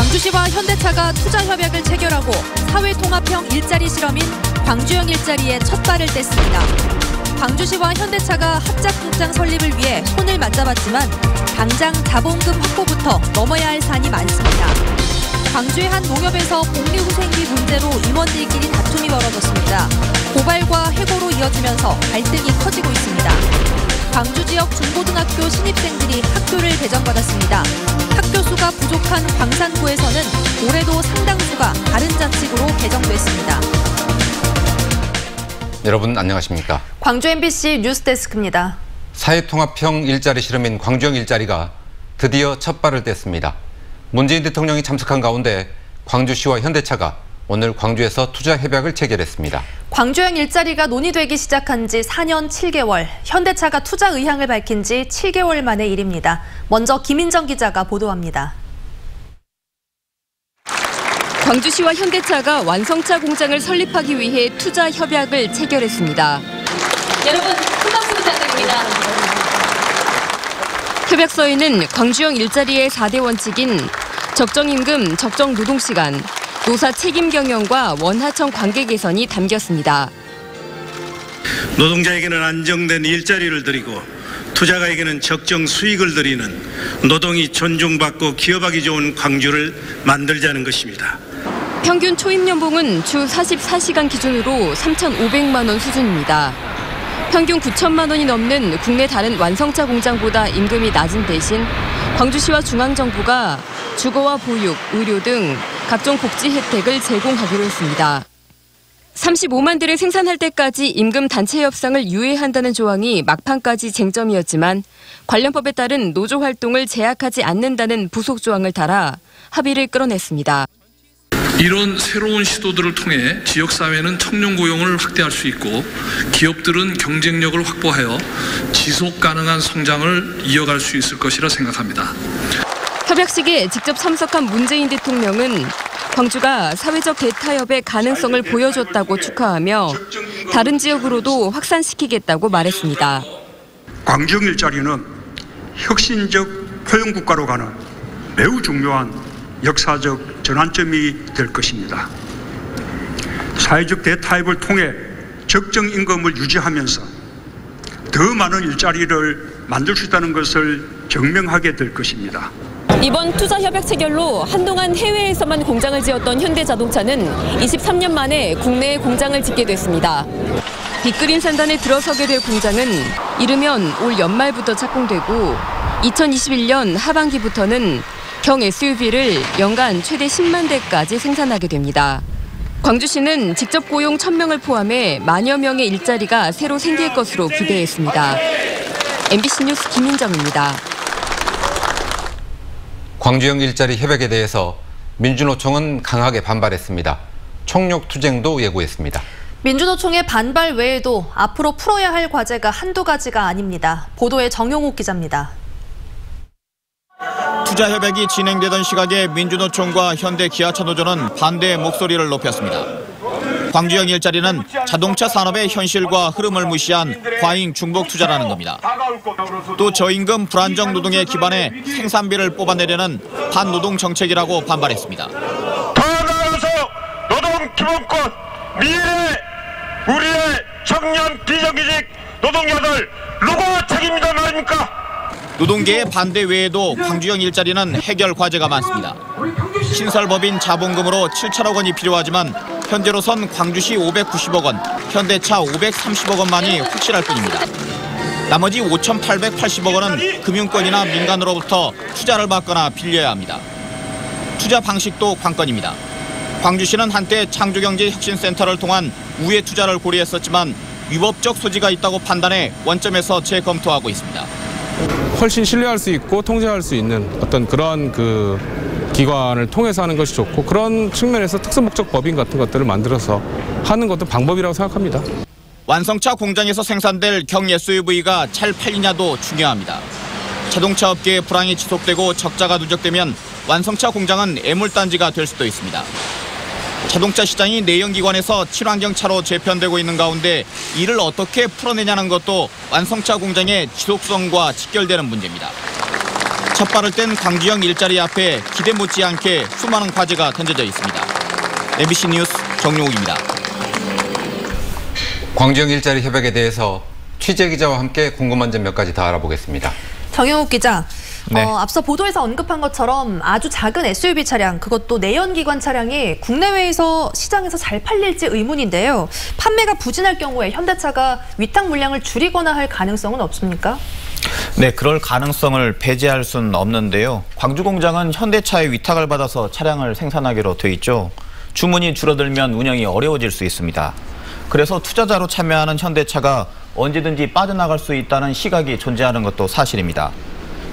광주시와 현대차가 투자 협약을 체결하고 사회통합형 일자리 실험인 광주형 일자리에 첫 발을 뗐습니다. 광주시와 현대차가 합작공장 설립을 위해 손을 맞잡았지만 당장 자본금 확보부터 넘어야 할 산이 많습니다. 광주의 한 농협에서 복리후생비 문제로 임원들끼리 다툼이 벌어졌습니다. 고발과 해고로 이어지면서 갈등이 커지고 있습니다. 광주 지역 중고등학교 신입생들이 학교를 배정받았습니다. 학교 수가 부족한 광산구에서는 올해도 상당수가 다른 자칙으로 배정됐습니다. 여러분 안녕하십니까? 광주 MBC 뉴스데스크입니다. 사회통합형 일자리 실험인 광주형 일자리가 드디어 첫 발을 뗐습니다. 문재인 대통령이 참석한 가운데 광주시와 현대차가 오늘 광주에서 투자 협약을 체결했습니다. 광주형 일자리가 논의되기 시작한 지 4년 7개월, 현대차가 투자 의향을 밝힌 지 7개월 만의 일입니다. 먼저 김인정 기자가 보도합니다. 광주시와 현대차가 완성차 공장을 설립하기 위해 투자 협약을 체결했습니다. 여러분, 큰 박수 부탁드립니다. 협약서에는 광주형 일자리의 4대 원칙인 적정임금, 적정노동시간, 노사 책임 경영과 원하청 관계 개선이 담겼습니다. 노동자에게는 안정된 일자리를 드리고 투자가에게는 적정 수익을 드리는 노동이 존중받고 기업하기 좋은 광주를 만들자는 것입니다. 평균 초임연봉은 주 44시간 기준으로 3,500만 원 수준입니다. 평균 9천만 원이 넘는 국내 다른 완성차 공장보다 임금이 낮은 대신 광주시와 중앙정부가 주거와 보육, 의료 등 각종 복지 혜택을 제공하기로 했습니다. 35만 대를 생산할 때까지 임금 단체 협상을 유예한다는 조항이 막판까지 쟁점이었지만 관련법에 따른 노조 활동을 제약하지 않는다는 부속 조항을 달아 합의를 끌어냈습니다. 이런 새로운 시도들을 통해 지역사회는 청년 고용을 확대할 수 있고 기업들은 경쟁력을 확보하여 지속 가능한 성장을 이어갈 수 있을 것이라 생각합니다. 협약식에 직접 참석한 문재인 대통령은 광주가 사회적 대타협의 가능성을 보여줬다고 축하하며 다른 지역으로도 확산시키겠다고 말했습니다. 광주형 일자리는 혁신적 포용국가로 가는 매우 중요한 역사적 전환점이 될 것입니다. 사회적 대타협을 통해 적정 임금을 유지하면서 더 많은 일자리를 만들 수 있다는 것을 증명하게 될 것입니다. 이번 투자 협약 체결로 한동안 해외에서만 공장을 지었던 현대자동차는 23년 만에 국내에 공장을 짓게 됐습니다. 빅그린 산단에 들어서게 될 공장은 이르면 올 연말부터 착공되고 2021년 하반기부터는 경 SUV를 연간 최대 10만 대까지 생산하게 됩니다. 광주시는 직접 고용 1,000명을 포함해 만여 명의 일자리가 새로 생길 것으로 기대했습니다. MBC 뉴스 김인정입니다. 광주형 일자리 협약에 대해서 민주노총은 강하게 반발했습니다. 총력 투쟁도 예고했습니다. 민주노총의 반발 외에도 앞으로 풀어야 할 과제가 한두 가지가 아닙니다. 보도에 정용욱 기자입니다. 투자 협약이 진행되던 시각에 민주노총과 현대기아차노조는 반대의 목소리를 높였습니다. 광주형 일자리는 자동차 산업의 현실과 흐름을 무시한 과잉 중복 투자라는 겁니다. 또 저임금 불안정 노동에 기반해 생산비를 뽑아내려는 반노동 정책이라고 반발했습니다. 더 나아가서 노동 기본권, 미래, 우리의 청년 비정규직 노동자들 누가 책임이다 말입니까? 노동계의 반대 외에도 광주형 일자리는 해결 과제가 많습니다. 신설법인 자본금으로 7천억 원이 필요하지만 현재로선 광주시 590억 원, 현대차 530억 원만이 확실할 뿐입니다. 나머지 5,880억 원은 금융권이나 민간으로부터 투자를 받거나 빌려야 합니다. 투자 방식도 관건입니다. 광주시는 한때 창조경제혁신센터를 통한 우회 투자를 고려했었지만 위법적 소지가 있다고 판단해 원점에서 재검토하고 있습니다. 훨씬 신뢰할 수 있고 통제할 수 있는 어떤 그런 기관을 통해서 하는 것이 좋고 그런 측면에서 특수목적 법인 같은 것들을 만들어서 하는 것도 방법이라고 생각합니다. 완성차 공장에서 생산될 경 SUV가 잘 팔리냐도 중요합니다. 자동차 업계의 불황이 지속되고 적자가 누적되면 완성차 공장은 애물단지가 될 수도 있습니다. 자동차 시장이 내연기관에서 친환경차로 재편되고 있는 가운데 이를 어떻게 풀어내냐는 것도 완성차 공장의 지속성과 직결되는 문제입니다. 첫 발을 뗀 광주형 일자리 앞에 기대 못지않게 수많은 과제가 던져져 있습니다. MBC 뉴스 정용욱입니다. 광주형 일자리 협약에 대해서 취재기자와 함께 궁금한 점 몇 가지 더 알아보겠습니다. 정영욱 기자, 네. 앞서 보도에서 언급한 것처럼 아주 작은 SUV 차량, 그것도 내연기관 차량이 국내외에서 시장에서 잘 팔릴지 의문인데요. 판매가 부진할 경우에 현대차가 위탁 물량을 줄이거나 할 가능성은 없습니까? 네, 그럴 가능성을 배제할 수는 없는데요. 광주 공장은 현대차의 위탁을 받아서 차량을 생산하기로 돼 있죠. 주문이 줄어들면 운영이 어려워질 수 있습니다. 그래서 투자자로 참여하는 현대차가 언제든지 빠져나갈 수 있다는 시각이 존재하는 것도 사실입니다.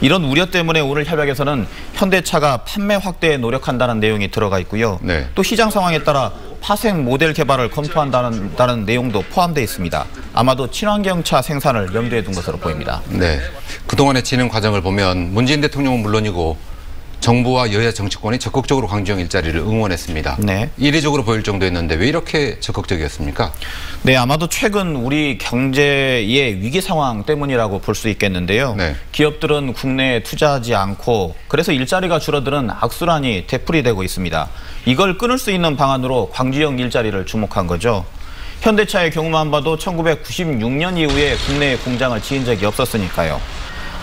이런 우려 때문에 오늘 협약에서는 현대차가 판매 확대에 노력한다는 내용이 들어가 있고요. 네. 또 시장 상황에 따라 파생 모델 개발을 검토한다는 내용도 포함되어 있습니다. 아마도 친환경차 생산을 염두에 둔 것으로 보입니다. 네, 그동안의 진행 과정을 보면 문재인 대통령은 물론이고 정부와 여야 정치권이 적극적으로 광주형 일자리를 응원했습니다. 네. 이례적으로 보일 정도였는데 왜 이렇게 적극적이었습니까? 네, 아마도 최근 우리 경제의 위기 상황 때문이라고 볼 수 있겠는데요. 네. 기업들은 국내에 투자하지 않고 그래서 일자리가 줄어드는 악순환이 되풀이되고 있습니다. 이걸 끊을 수 있는 방안으로 광주형 일자리를 주목한 거죠. 현대차의 경우만 봐도 1996년 이후에 국내에 공장을 지은 적이 없었으니까요.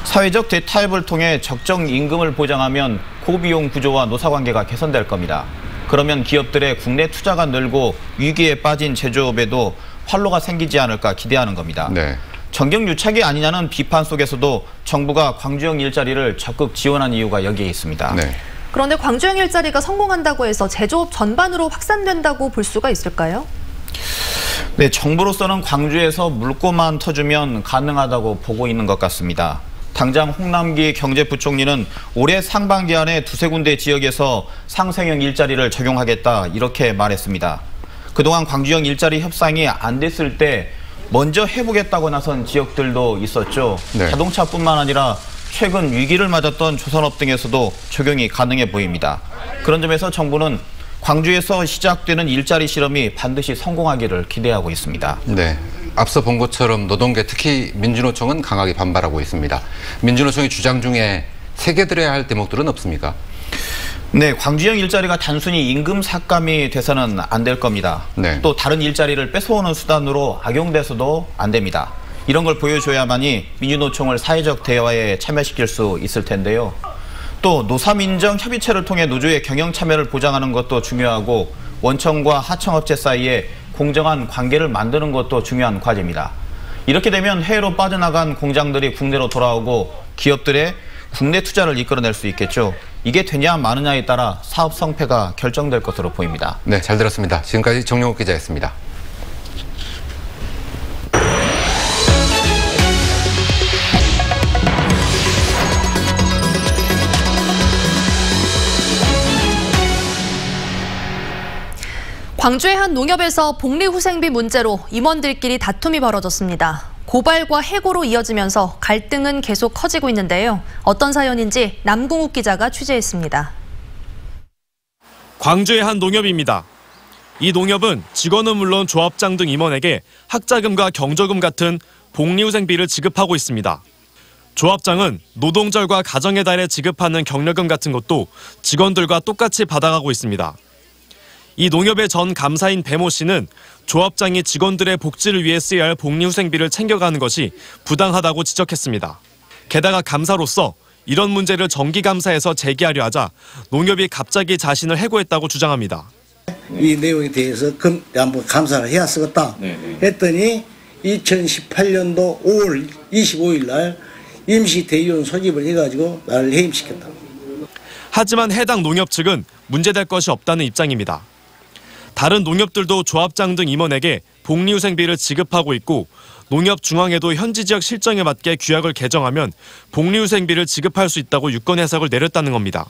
사회적 대타협을 통해 적정 임금을 보장하면 고비용 구조와 노사관계가 개선될 겁니다. 그러면 기업들의 국내 투자가 늘고 위기에 빠진 제조업에도 활로가 생기지 않을까 기대하는 겁니다. 네. 정경유착이 아니냐는 비판 속에서도 정부가 광주형 일자리를 적극 지원한 이유가 여기에 있습니다. 네. 그런데 광주형 일자리가 성공한다고 해서 제조업 전반으로 확산된다고 볼 수가 있을까요? 네, 정부로서는 광주에서 물꼬만 터주면 가능하다고 보고 있는 것 같습니다. 당장 홍남기 경제부총리는 올해 상반기 안에 두세 군데 지역에서 상생형 일자리를 적용하겠다 이렇게 말했습니다. 그동안 광주형 일자리 협상이 안 됐을 때 먼저 해보겠다고 나선 지역들도 있었죠. 네. 자동차뿐만 아니라 최근 위기를 맞았던 조선업 등에서도 적용이 가능해 보입니다. 그런 점에서 정부는 광주에서 시작되는 일자리 실험이 반드시 성공하기를 기대하고 있습니다. 네. 앞서 본 것처럼 노동계 특히 민주노총은 강하게 반발하고 있습니다. 민주노총의 주장 중에 새겨들어야 할 대목들은 없습니까? 네, 광주형 일자리가 단순히 임금 삭감이 돼서는 안 될 겁니다. 네. 또 다른 일자리를 뺏어오는 수단으로 악용돼서도 안 됩니다. 이런 걸 보여줘야만이 민주노총을 사회적 대화에 참여시킬 수 있을 텐데요. 또 노사민정 협의체를 통해 노조의 경영 참여를 보장하는 것도 중요하고 원청과 하청업체 사이에 공정한 관계를 만드는 것도 중요한 과제입니다. 이렇게 되면 해외로 빠져나간 공장들이 국내로 돌아오고 기업들의 국내 투자를 이끌어낼 수 있겠죠. 이게 되냐 마느냐에 따라 사업 성패가 결정될 것으로 보입니다. 네, 잘 들었습니다. 지금까지 정용욱 기자였습니다. 광주의 한 농협에서 복리후생비 문제로 임원들끼리 다툼이 벌어졌습니다. 고발과 해고로 이어지면서 갈등은 계속 커지고 있는데요. 어떤 사연인지 남궁욱 기자가 취재했습니다. 광주의 한 농협입니다. 이 농협은 직원은 물론 조합장 등 임원에게 학자금과 경조금 같은 복리후생비를 지급하고 있습니다. 조합장은 노동절과 가정의 달에 지급하는 격려금 같은 것도 직원들과 똑같이 받아가고 있습니다. 이 농협의 전 감사인 배모 씨는 조합장이 직원들의 복지를 위해 쓰여야 할 복리후생비를 챙겨가는 것이 부당하다고 지적했습니다. 게다가 감사로서 이런 문제를 정기감사에서 제기하려 하자 농협이 갑자기 자신을 해고했다고 주장합니다. 이 내용에 대해서 한번 감사를 해야 쓰겠다 했더니 2018년도 5월 25일 날 임시대의원 소집을 해가지고 나를 해임시켰다. 하지만 해당 농협 측은 문제될 것이 없다는 입장입니다. 다른 농협들도 조합장 등 임원에게 복리후생비를 지급하고 있고 농협 중앙에도 현지 지역 실정에 맞게 규약을 개정하면 복리후생비를 지급할 수 있다고 유권 해석을 내렸다는 겁니다.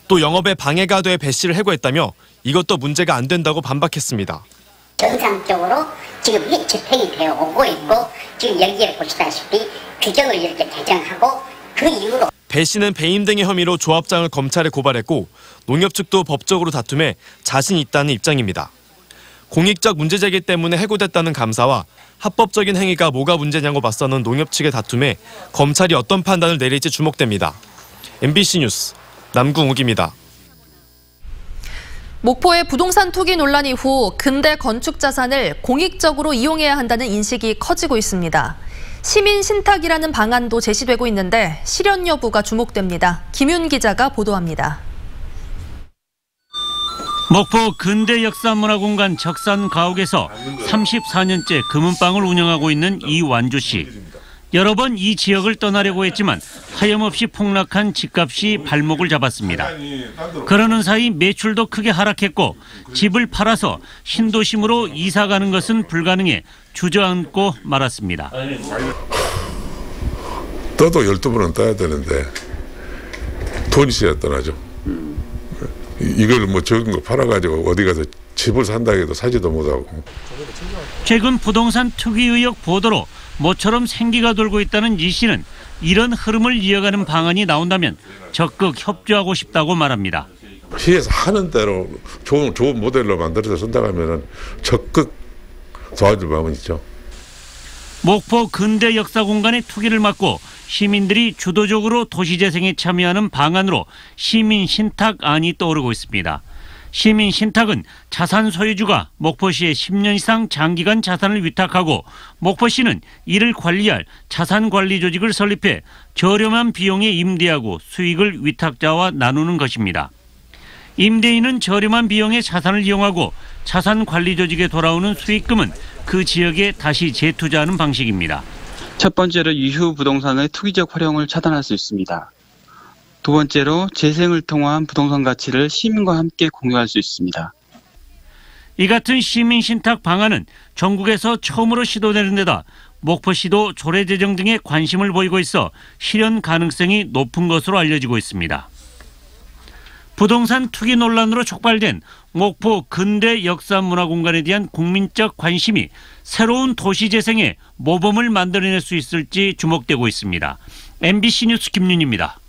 또 영업에 방해가 돼 배 씨를 해고했다며 이것도 문제가 안 된다고 반박했습니다. 정상적으로 지금 집행이 되어 오고 있고 지금 여기에 보시다시피 규정을 이렇게 개정하고 그 이후로 배 씨는 배임 등의 혐의로 조합장을 검찰에 고발했고 농협 측도 법적으로 다툼해 자신 있다는 입장입니다. 공익적 문제 제기 때문에 해고됐다는 감사와 합법적인 행위가 뭐가 문제냐고 맞서는 농협 측의 다툼에 검찰이 어떤 판단을 내릴지 주목됩니다. MBC 뉴스 남궁욱입니다. 목포의 부동산 투기 논란 이후 근대 건축 자산을 공익적으로 이용해야 한다는 인식이 커지고 있습니다. 시민 신탁이라는 방안도 제시되고 있는데 실현 여부가 주목됩니다. 김윤 기자가 보도합니다. 목포 근대역사문화공간 적산가옥에서 34년째 금은방을 운영하고 있는 이완주 씨. 여러 번 이 지역을 떠나려고 했지만 하염없이 폭락한 집값이 발목을 잡았습니다. 그러는 사이 매출도 크게 하락했고 집을 팔아서 신도심으로 이사 가는 것은 불가능해 주저앉고 말았습니다. 떠도 12번은 떠야 되는데 돈이 있어야 떠나죠. 이걸 뭐 적은 거 팔아가지고 어디 가서 집을 산다 해도 사지도 못하고. 최근 부동산 투기 의혹 보도로 모처럼 생기가 돌고 있다는 이 씨는 이런 흐름을 이어가는 방안이 나온다면 적극 협조하고 싶다고 말합니다. 시에서 하는 대로 좋은 모델로 만들어서 쓴다고 하면 적극 도와줄 마음은 있죠. 목포 근대역사공간의 투기를 막고 시민들이 주도적으로 도시재생에 참여하는 방안으로 시민신탁안이 떠오르고 있습니다. 시민신탁은 자산 소유주가 목포시에 10년 이상 장기간 자산을 위탁하고 목포시는 이를 관리할 자산관리 조직을 설립해 저렴한 비용에 임대하고 수익을 위탁자와 나누는 것입니다. 임대인은 저렴한 비용에 자산을 이용하고 자산관리 조직에 돌아오는 수익금은 그 지역에 다시 재투자하는 방식입니다. 첫 번째로 유휴 부동산의 투기적 활용을 차단할 수 있습니다. 두 번째로 재생을 통한 부동산 가치를 시민과 함께 공유할 수 있습니다. 이 같은 시민신탁 방안은 전국에서 처음으로 시도되는 데다 목포시도 조례제정 등에 관심을 보이고 있어 실현 가능성이 높은 것으로 알려지고 있습니다. 부동산 투기 논란으로 촉발된 목포 근대역사문화공간에 대한 국민적 관심이 새로운 도시재생에 모범을 만들어낼 수 있을지 주목되고 있습니다. MBC 뉴스 김윤입니다.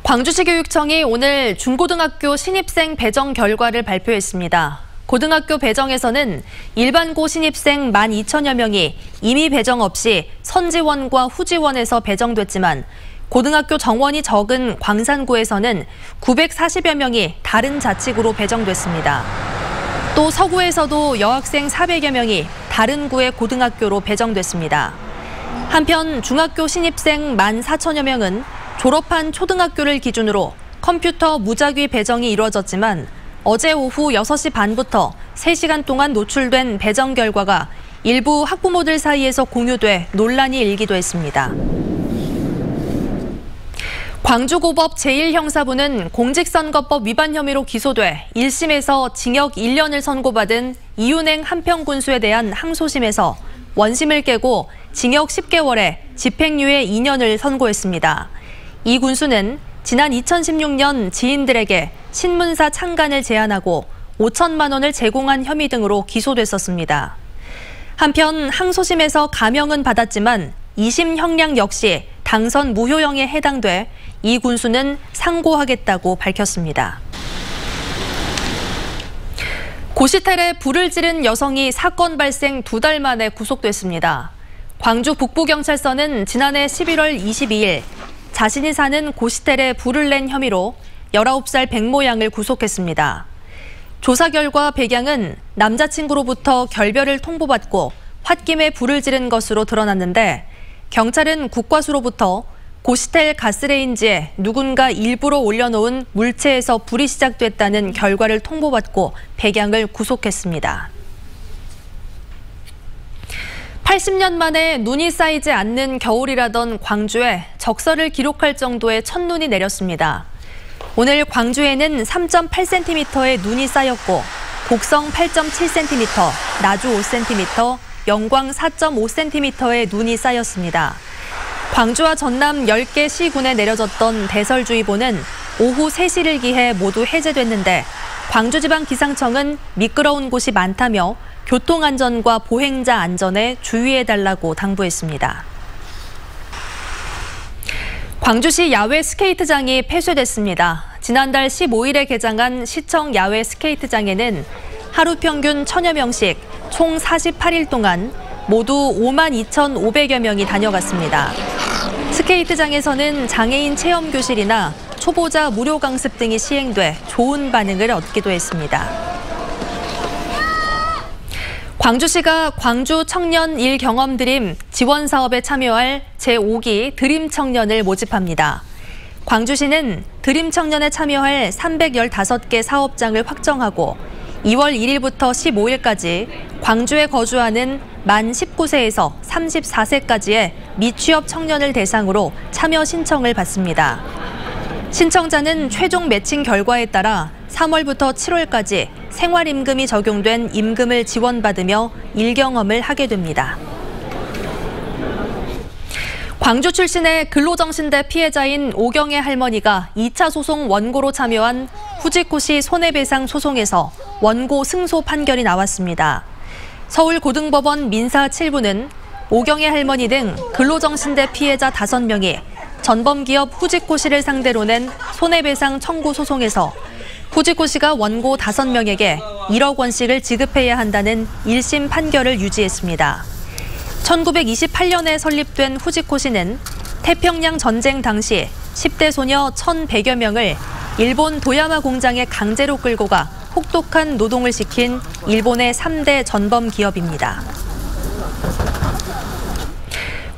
광주시 교육청이 오늘 중고등학교 신입생 배정 결과를 발표했습니다. 고등학교 배정에서는 일반고 신입생 12,000여 명이 임의 배정 없이 선지원과 후지원에서 배정됐지만 고등학교 정원이 적은 광산구에서는 940여 명이 다른 자치구로 배정됐습니다. 또 서구에서도 여학생 400여 명이 다른 구의 고등학교로 배정됐습니다. 한편 중학교 신입생 14,000여 명은 졸업한 초등학교를 기준으로 컴퓨터 무작위 배정이 이루어졌지만 어제 오후 6시 반부터 3시간 동안 노출된 배정 결과가 일부 학부모들 사이에서 공유돼 논란이 일기도 했습니다. 광주고법 제1형사부는 공직선거법 위반 혐의로 기소돼 1심에서 징역 1년을 선고받은 이윤행 한평군수에 대한 항소심에서 원심을 깨고 징역 10개월에 집행유예 2년을 선고했습니다. 이 군수는 지난 2016년 지인들에게 신문사 창간을 제안하고 5천만 원을 제공한 혐의 등으로 기소됐었습니다. 한편 항소심에서 감형은 받았지만 2심 형량 역시 당선 무효형에 해당돼 이 군수는 상고하겠다고 밝혔습니다. 고시텔에 불을 지른 여성이 사건 발생 2달 만에 구속됐습니다. 광주 북부경찰서는 지난해 11월 22일 자신이 사는 고시텔에 불을 낸 혐의로 19살 백모 양을 구속했습니다. 조사 결과 백양은 남자친구로부터 결별을 통보받고 홧김에 불을 지른 것으로 드러났는데 경찰은 국과수로부터 고시텔 가스레인지에 누군가 일부러 올려놓은 물체에서 불이 시작됐다는 결과를 통보받고 백양을 구속했습니다. 80년 만에 눈이 쌓이지 않는 겨울이라던 광주에 적설을 기록할 정도의 첫눈이 내렸습니다. 오늘 광주에는 3.8cm의 눈이 쌓였고 곡성 8.7cm, 나주 5cm, 영광 4.5cm의 눈이 쌓였습니다. 광주와 전남 10개 시군에 내려졌던 대설주의보는 오후 3시를 기해 모두 해제됐는데 광주지방기상청은 미끄러운 곳이 많다며 교통안전과 보행자 안전에 주의해달라고 당부했습니다. 광주시 야외 스케이트장이 폐쇄됐습니다. 지난달 15일에 개장한 시청 야외 스케이트장에는 하루 평균 1000여 명씩 총 48일 동안 모두 52,500여 명이 다녀갔습니다. 스케이트장에서는 장애인 체험 교실이나 초보자 무료 강습 등이 시행돼 좋은 반응을 얻기도 했습니다. 광주시가 광주 청년 일경험 드림 지원 사업에 참여할 제5기 드림 청년을 모집합니다. 광주시는 드림 청년에 참여할 315개 사업장을 확정하고 2월 1일부터 15일까지 광주에 거주하는 만 19세에서 34세까지의 미취업 청년을 대상으로 참여 신청을 받습니다. 신청자는 최종 매칭 결과에 따라 3월부터 7월까지 생활임금이 적용된 임금을 지원받으며 일경험을 하게 됩니다. 광주 출신의 근로정신대 피해자인 오경의 할머니가 2차 소송 원고로 참여한 후지코시 손해배상 소송에서 원고 승소 판결이 나왔습니다. 서울고등법원 민사 7부는 오경의 할머니 등 근로정신대 피해자 5명이 전범기업 후지코시를 상대로 낸 손해배상 청구 소송에서 후지코시가 원고 5명에게 1억 원씩을 지급해야 한다는 1심 판결을 유지했습니다. 1928년에 설립된 후지코시는 태평양 전쟁 당시 10대 소녀 1,100여 명을 일본 도야마 공장에 강제로 끌고 가 혹독한 노동을 시킨 일본의 3대 전범 기업입니다.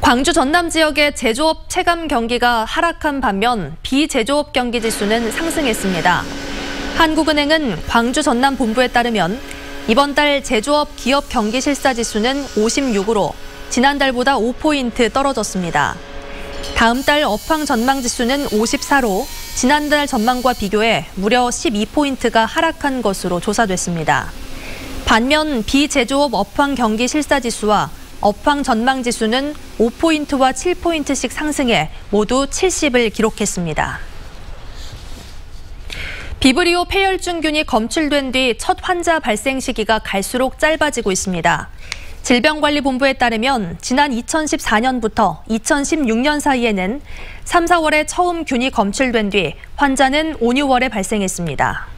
광주 전남 지역의 제조업 체감 경기가 하락한 반면 비제조업 경기 지수는 상승했습니다. 한국은행은 광주 전남 본부에 따르면 이번 달 제조업 기업 경기 실사 지수는 56으로 지난달보다 5포인트 떨어졌습니다. 다음 달 업황 전망 지수는 54로 지난달 전망과 비교해 무려 12포인트가 하락한 것으로 조사됐습니다. 반면 비제조업 업황 경기 실사 지수와 업황 전망 지수는 5포인트와 7포인트씩 상승해 모두 70을 기록했습니다. 비브리오 폐혈증균이 검출된 뒤 첫 환자 발생 시기가 갈수록 짧아지고 있습니다. 질병관리본부에 따르면 지난 2014년부터 2016년 사이에는 3, 4월에 처음 균이 검출된 뒤 환자는 5, 6월에 발생했습니다.